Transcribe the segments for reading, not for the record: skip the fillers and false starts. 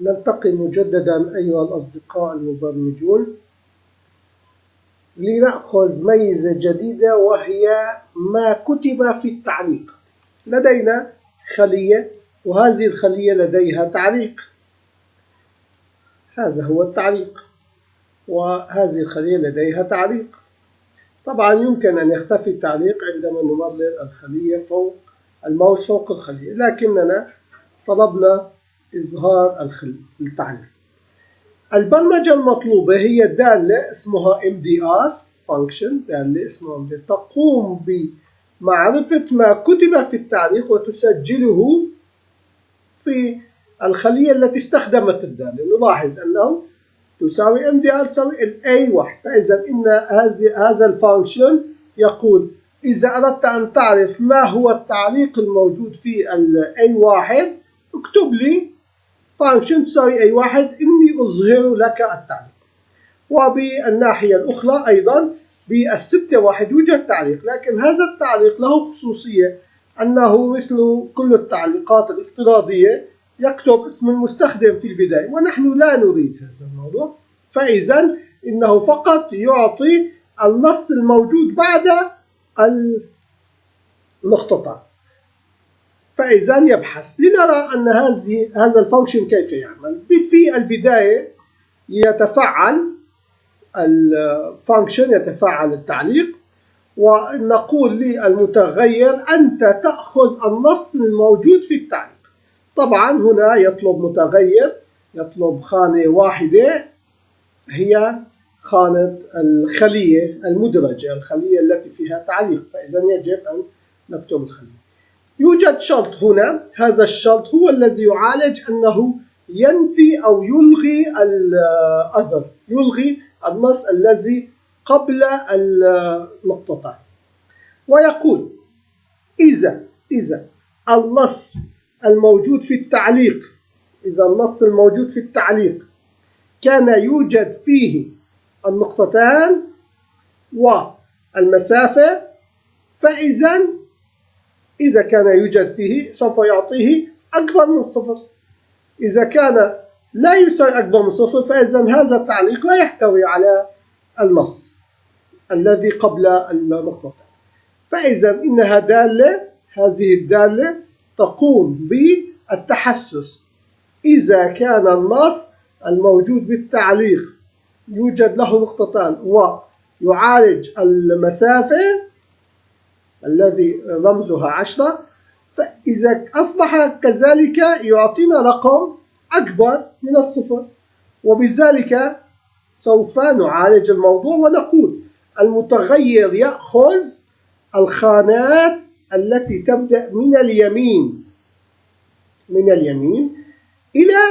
نلتقي مجددا أيها الأصدقاء المبرمجون لنأخذ ميزة جديدة، وهي ما كتب في التعليق. لدينا خلية، وهذه الخلية لديها تعليق. هذا هو التعليق، وهذه الخلية لديها تعليق. طبعا يمكن أن يختفي التعليق عندما نمرر الخلية فوق الماوس فوق الخلية، لكننا طلبنا إظهار التعليق. البرمجة المطلوبة هي دالة اسمها MDR function، دالة اسمها MDR تقوم بمعرفة ما كتب في التعليق وتسجله في الخلية التي استخدمت الدالة. نلاحظ أنه تساوي MDR تساوي A1، فإذا إن هذا الفانكشن يقول إذا أردت أن تعرف ما هو التعليق الموجود في A1 اكتب لي فانكشن تساوي A1 إني أظهر لك التعليق. وبالناحية الأخرى أيضا بال6.1 يوجد تعليق، لكن هذا التعليق له خصوصية أنه مثل كل التعليقات الافتراضية يكتب اسم المستخدم في البداية، ونحن لا نريد هذا الموضوع. فإذا إنه فقط يعطي النص الموجود بعد النقطتين. فإذا يبحث لنرى أن هذا الفانكشن كيف يعمل. في البداية يتفعل الفانكشن، يتفعل التعليق، ونقول للمتغير أنت تأخذ النص الموجود في التعليق. طبعا هنا يطلب متغير، يطلب خانة واحدة هي خانة الخلية المدرجة، الخلية التي فيها تعليق، فإذا يجب أن نكتب الخلية. يوجد شرط هنا، هذا الشرط هو الذي يعالج أنه ينفي أو يلغي يلغي النص الذي قبل النقطتين، ويقول إذا النص الموجود في التعليق، إذا النص الموجود في التعليق كان يوجد فيه النقطتان والمسافة، إذا كان يوجد فيه سوف يعطيه أكبر من صفر. إذا كان لا يساوي أكبر من صفر فإذا هذا التعليق لا يحتوي على النص الذي قبل النقطتين. فإذا إنها دالة، هذه الدالة تقوم بالتحسس إذا كان النص الموجود بالتعليق يوجد له نقطتان ويعالج المسافة الذي رمزها 10، فإذا أصبح كذلك يعطينا رقم أكبر من الصفر، وبذلك سوف نعالج الموضوع ونقول المتغير يأخذ الخانات التي تبدأ من اليمين إلى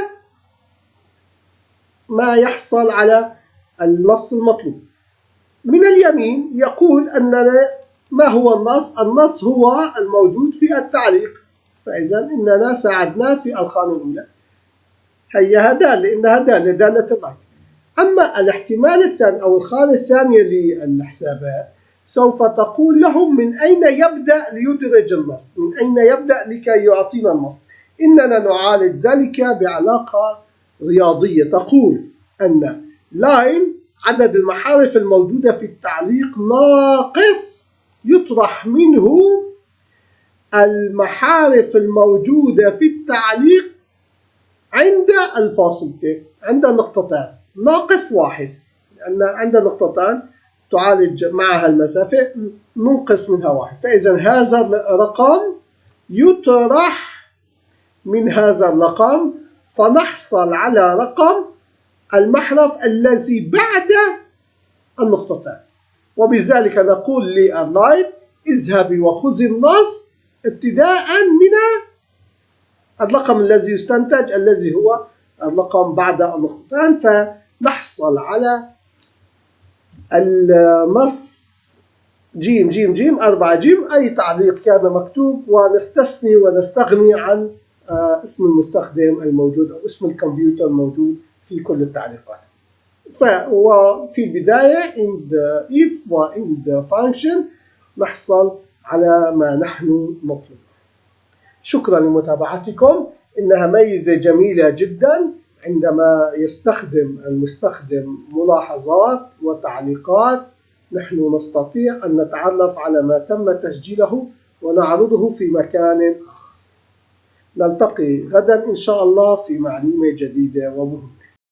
ما يحصل على النص المطلوب. من اليمين يقول أننا ما هو النص؟ النص هو الموجود في التعليق، فإذا إننا ساعدنا في الخانة الأولى، هيها دالة، إنها دالة الرايت. أما الاحتمال الثاني أو الخانة الثانية للحسابات سوف تقول لهم من أين يبدأ ليدرج النص، من أين يبدأ لكي يعطينا النص. إننا نعالج ذلك بعلاقة رياضية تقول أن لاين عدد المحارف الموجودة في التعليق ناقص يطرح منه المحارف الموجودة في التعليق عند الفاصلتين، عند النقطتان، ناقص 1، لأن عند نقطتان تعالج معها المسافة ننقص منها 1. فإذا هذا الرقم يطرح من هذا الرقم فنحصل على رقم المحرف الذي بعد النقطتان، وبذلك نقول للرايت اذهبي وخذي النص ابتداء من الرقم الذي يستنتج الذي هو الرقم بعد النقطتان، فنحصل على النص جيم جيم جيم 4 جيم، أي تعليق كان مكتوب، ونستثني ونستغني عن اسم المستخدم الموجود أو اسم الكمبيوتر الموجود في كل التعليقات. وفي البداية عند if وعند function نحصل على ما نحن نطلب. شكرا لمتابعتكم، إنها ميزة جميلة جدا عندما يستخدم المستخدم ملاحظات وتعليقات نحن نستطيع أن نتعرف على ما تم تسجيله ونعرضه في مكان آخر. نلتقي غدا إن شاء الله في معلومة جديدة ومهمة.